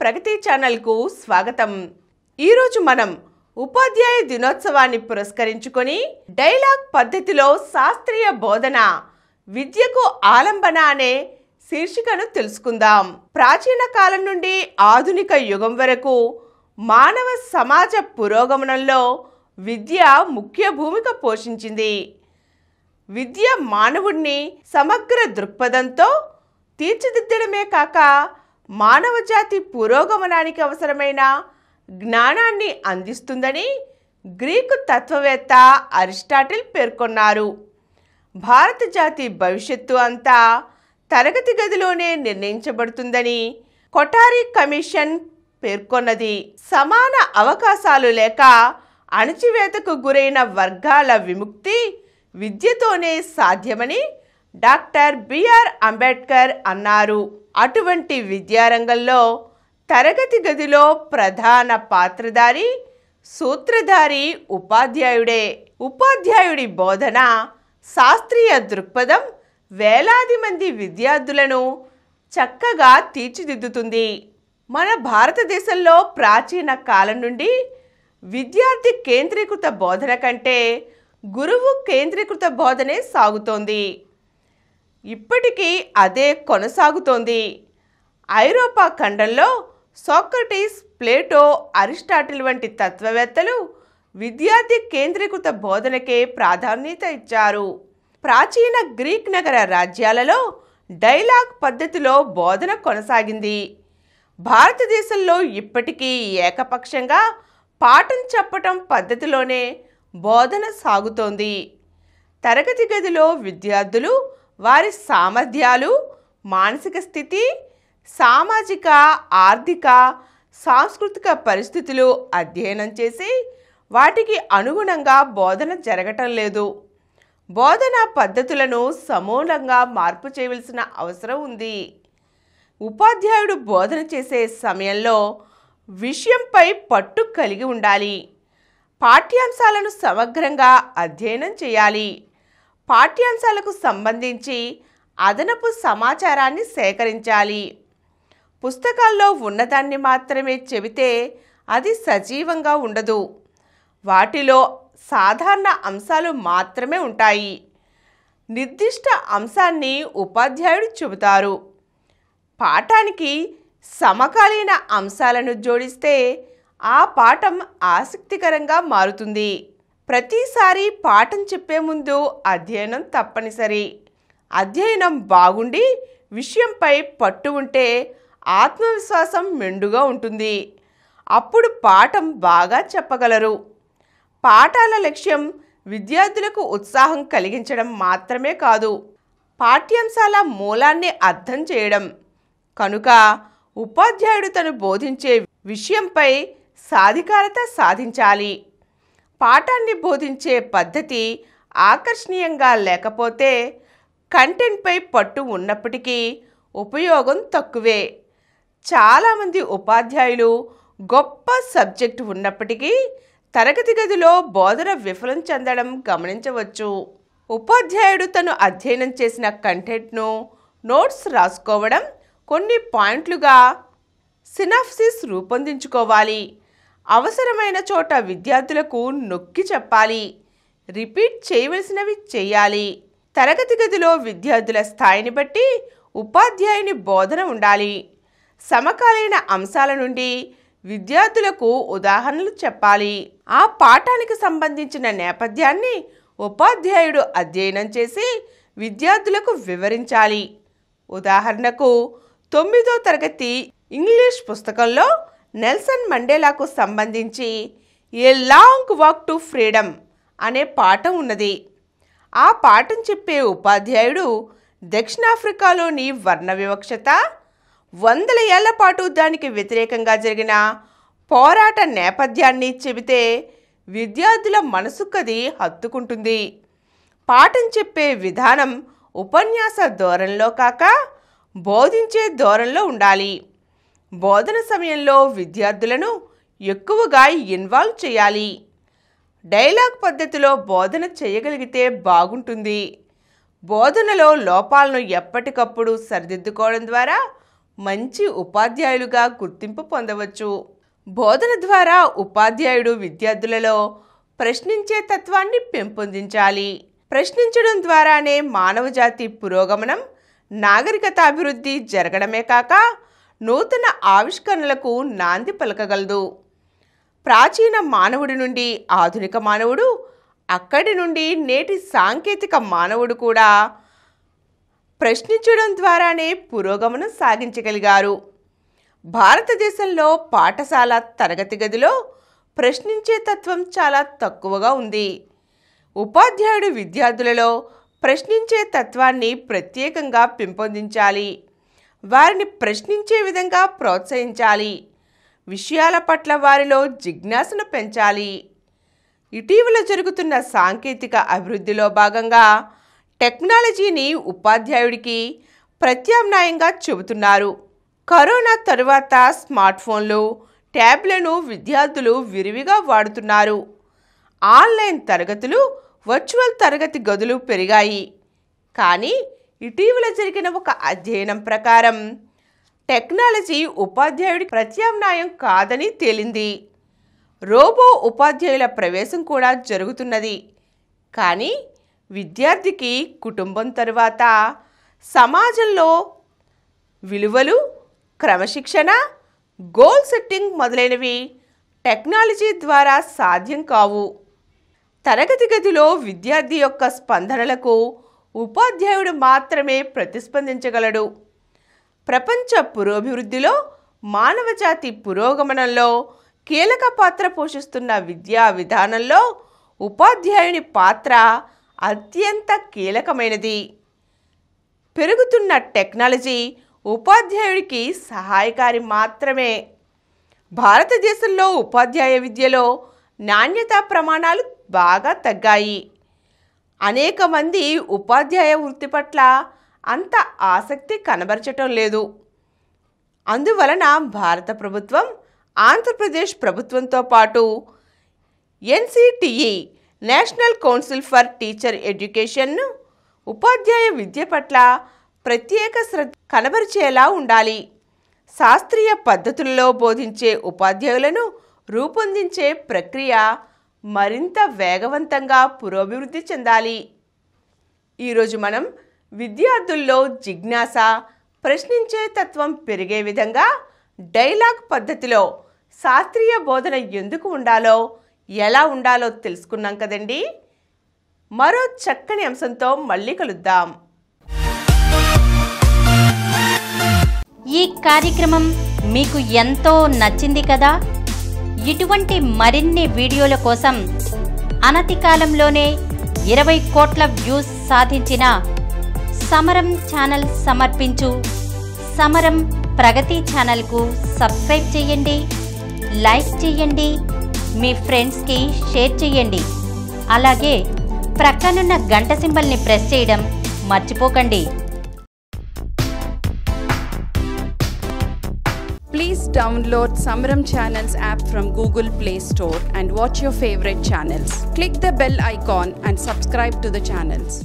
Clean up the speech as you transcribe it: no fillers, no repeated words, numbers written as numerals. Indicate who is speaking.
Speaker 1: ప్రగతి ఛానల్కు స్వాగతం. ఈరోజు మనం ఉపాధ్యాయ దినోత్సవాన్ని పురస్కరించుకొని డైలాగ్ పద్ధతిలో శాస్త్రీయ బోధన విద్యకు ఆలంబన అనే శీర్షికను తెలుసుకుందాం. ప్రాచీన కాలం నుండి ఆధునిక యుగం వరకు మానవ సమాజ పురోగమనంలో విద్య ముఖ్య భూమిక పోషించింది. విద్య మానవుణ్ణి సమగ్ర దృక్పథంతో తీర్చిదిద్దడమే కాక మానవ జాతి పురోగమనానికి అవసరమైన జ్ఞానాన్ని అందిస్తుందని గ్రీకు తత్వవేత్త అరిస్టాటిల్ పేర్కొన్నారు. భారత జాతి భవిష్యత్తు అంతా తరగతి గదిలోనే నిర్ణయించబడుతుందని కొఠారి కమిషన్ పేర్కొన్నది. సమాన అవకాశాలు లేక అణచివేతకు గురైన వర్గాల విముక్తి విద్యతోనే సాధ్యమని డాక్టర్ బిఆర్ అంబేద్కర్ అన్నారు. అటువంటి విద్యారంగంలో తరగతి గదిలో ప్రధాన పాత్రధారి సూత్రధారి ఉపాధ్యాయుడే. ఉపాధ్యాయుడి బోధన శాస్త్రీయ దృక్పథం వేలాది మంది విద్యార్థులను చక్కగా తీర్చిదిద్దుతుంది. మన భారతదేశంలో ప్రాచీన కాలం నుండి విద్యార్థి కేంద్రీకృత బోధన కంటే గురువు కేంద్రీకృత బోధనే సాగుతోంది. ఇప్పటికీ అదే కొనసాగుతోంది. ఐరోపా ఖండంలో సోక్రటీస్, ప్లేటో, అరిస్టాటిల్ వంటి తత్వవేత్తలు విద్యార్థి కేంద్రీకృత బోధనకే ప్రాధాన్యత ఇచ్చారు. ప్రాచీన గ్రీక్ నగర రాజ్యాలలో డైలాగ్ పద్ధతిలో బోధన కొనసాగింది. భారతదేశంలో ఇప్పటికీ ఏకపక్షంగా పాఠం చెప్పటం పద్ధతిలోనే బోధన సాగుతోంది. తరగతి గదిలో విద్యార్థులు వారి సామర్థ్యాలు, మానసిక స్థితి, సామాజిక, ఆర్థిక, సాంస్కృతిక పరిస్థితులు అధ్యయనం చేసి వాటికి అనుగుణంగా బోధన జరగటం లేదు. బోధనా పద్ధతులను సమూలంగా మార్పు చేయవలసిన అవసరం ఉంది. ఉపాధ్యాయుడు బోధన చేసే సమయంలో విషయంపై పట్టు కలిగి ఉండాలి. పాఠ్యాంశాలను సమగ్రంగా అధ్యయనం చేయాలి. పాఠ్యాంశాలకు సంబంధించి అదనపు సమాచారాన్ని సేకరించాలి. పుస్తకాల్లో ఉన్నదాన్ని మాత్రమే చెబితే అది సజీవంగా ఉండదు. వాటిలో సాధారణ అంశాలు మాత్రమే ఉంటాయి. నిర్దిష్ట అంశాన్ని ఉపాధ్యాయుడు చెబుతారు. పాఠానికి సమకాలీన అంశాలను జోడిస్తే ఆ పాఠం ఆసక్తికరంగా మారుతుంది. ప్రతిసారి పాఠం చెప్పే ముందు అధ్యయనం తప్పనిసరి. అధ్యయనం బాగుండి విషయంపై పట్టు ఉంటే ఆత్మవిశ్వాసం మెండుగా ఉంటుంది. అప్పుడు పాఠం బాగా చెప్పగలరు. పాఠాల లక్ష్యం విద్యార్థులకు ఉత్సాహం కలిగించడం మాత్రమే కాదు, పాఠ్యాంశాల మూలాన్ని అర్థం చేయడం. కనుక ఉపాధ్యాయుడు తను బోధించే విషయంపై సాధికారత సాధించాలి. పాఠాన్ని బోధించే పద్ధతి ఆకర్షణీయంగా లేకపోతే కంటెంట్పై పట్టు ఉన్నప్పటికీ ఉపయోగం తక్కువే. చాలామంది ఉపాధ్యాయులు గొప్ప సబ్జెక్టు ఉన్నప్పటికీ తరగతి గదిలో బోధన విఫలం చెందడం గమనించవచ్చు. ఉపాధ్యాయుడు తను అధ్యయనం చేసిన కంటెంట్ను నోట్స్ రాసుకోవడం, కొన్ని పాయింట్లుగా సినాప్సిస్ రూపొందించుకోవాలి. అవసరమైన చోట విద్యార్థులకు నొక్కి చెప్పాలి. రిపీట్ చేయవలసినవి చేయాలి. తరగతి గదిలో విద్యార్థుల స్థాయిని బట్టి ఉపాధ్యాయుని బోధన ఉండాలి. సమకాలీన అంశాల నుండి విద్యార్థులకు ఉదాహరణలు చెప్పాలి. ఆ పాఠానికి సంబంధించిన నేపథ్యాన్ని ఉపాధ్యాయుడు అధ్యయనం చేసి విద్యార్థులకు వివరించాలి. ఉదాహరణకు 9వ తరగతి ఇంగ్లీష్ పుస్తకంలో నెల్సన్ మండేలాకు సంబంధించి a long walk to freedom అనే పాఠం ఉన్నది. ఆ పాఠం చెప్పే ఉపాధ్యాయుడు దక్షిణాఫ్రికాలోని వర్ణ వివక్షత, 100 ఏళ్ల పాటు దానికి వ్యతిరేకంగా జరిగిన పోరాట నేపథ్యాన్ని చెబితే విద్యార్థుల మనసుకది హత్తుకుంటుంది. పాఠం చెప్పే విధానం ఉపన్యాస ధోరణిలో కాక బోధించే ధోరణిలో ఉండాలి. బోధన సమయంలో విద్యార్థులను ఎక్కువగా ఇన్వాల్వ్ చేయాలి. డైలాగ్ పద్ధతిలో బోధన చేయగలిగితే బాగుంటుంది. బోధనలో లోపాలను ఎప్పటికప్పుడు సరిదిద్దుకోవడం ద్వారా మంచి ఉపాధ్యాయులుగా గుర్తింపు పొందవచ్చు. బోధన ద్వారా ఉపాధ్యాయుడు విద్యార్థులలో ప్రశ్నించే తత్వాన్ని పెంపొందించాలి. ప్రశ్నించడం ద్వారానే మానవజాతి పురోగమనం, నాగరికత అభివృద్ధి జరగడమే కాక నూతన ఆవిష్కరణలకు నాంది పలకగలదు. ప్రాచీన మానవుడి నుండి ఆధునిక మానవుడు, అక్కడి నుండి నేటి సాంకేతిక మానవుడు కూడా ప్రశ్నించడం ద్వారానే పురోగమనం సాగించగలిగారు. భారతదేశంలో పాఠశాల తరగతి గదిలో ప్రశ్నించే తత్వం చాలా తక్కువగా ఉంది. ఉపాధ్యాయుడు విద్యార్థులలో ప్రశ్నించే తత్వాన్ని ప్రత్యేకంగా పెంపొందించాలి. వారిని ప్రశ్నించే విధంగా ప్రోత్సహించాలి. విషయాల పట్ల వారిలో జిజ్ఞాసను పెంచాలి. ఇటీవల జరుగుతున్న సాంకేతిక అభివృద్ధిలో భాగంగా టెక్నాలజీని ఉపాధ్యాయుడికి ప్రత్యామ్నాయంగా చెబుతున్నారు. కరోనా తరువాత స్మార్ట్ఫోన్లు, ట్యాబ్లను విద్యార్థులు విరివిగా వాడుతున్నారు. ఆన్లైన్ తరగతులు, వర్చువల్ తరగతి గదులు పెరిగాయి. కానీ ఇటీవల జరిగిన ఒక అధ్యయనం ప్రకారం టెక్నాలజీ ఉపాధ్యాయుడి ప్రత్యామ్నాయం కాదని తేలింది. రోబో ఉపాధ్యాయుల ప్రవేశం కూడా జరుగుతున్నది. కానీ విద్యార్థికి కుటుంబం తరువాత సమాజంలో విలువలు, క్రమశిక్షణ, గోల్ సెట్టింగ్ మొదలైనవి టెక్నాలజీ ద్వారా సాధ్యం కావు. తరగతి గదిలో విద్యార్థి యొక్క స్పందనలకు ఉపాధ్యాయుడు మాత్రమే ప్రతిస్పందించగలడు. ప్రపంచ పురోభివృద్ధిలో, మానవజాతి పురోగమనంలో కీలక పాత్ర పోషిస్తున్న విద్యా విధానంలో ఉపాధ్యాయుని పాత్ర అత్యంత కీలకమైనది. పెరుగుతున్న టెక్నాలజీ ఉపాధ్యాయుడికి సహాయకారి మాత్రమే. భారతదేశంలో ఉపాధ్యాయ విద్యలో నాణ్యతా ప్రమాణాలు బాగా తగ్గాయి. అనేక మంది ఉపాధ్యాయ వృత్తి పట్ల అంత ఆసక్తి కనబరచటం లేదు. అందువలన భారత ప్రభుత్వం, ఆంధ్రప్రదేశ్ ప్రభుత్వంతో పాటు NCTE national council for teacher education ఉపాధ్యాయ విద్య పట్ల ప్రత్యేక శ్రద్ధ కనబరిచేలా ఉండాలి. శాస్త్రీయ పద్ధతుల్లో బోధించే ఉపాధ్యాయులను రూపొందించే ప్రక్రియ మరింత వేగవంతంగా పురోభివృద్ధి చెందాలి. ఈరోజు మనం విద్యార్థుల్లో జిజ్ఞాస, ప్రశ్నించే తత్వం పెరిగే విధంగా డైలాగ్ పద్ధతిలో శాస్త్రీయ బోధన ఎందుకు ఉండాలో, ఎలా ఉండాలో తెలుసుకున్నాం కదండి. మరో చక్కని అంశంతో మళ్ళీ కలుద్దాం.
Speaker 2: ఈ కార్యక్రమం మీకు ఎంతో నచ్చింది కదా. ఇటువంటి మరిన్ని వీడియోల కోసం అనతి కాలంలోనే 20 కోట్ల వ్యూస్ సాధించిన సమరం ఛానల్ సమర్పించు సమరం ప్రగతి ఛానల్కు సబ్స్క్రైబ్ చేయండి, లైక్ చేయండి, మీ ఫ్రెండ్స్కి షేర్ చేయండి. అలాగే ప్రక్కనున్న గంట సింబల్ని ప్రెస్ చేయడం మర్చిపోకండి.
Speaker 3: Please download Samaram Channels app from Google Play Store and watch your favorite channels. Click the bell icon and subscribe to the channels.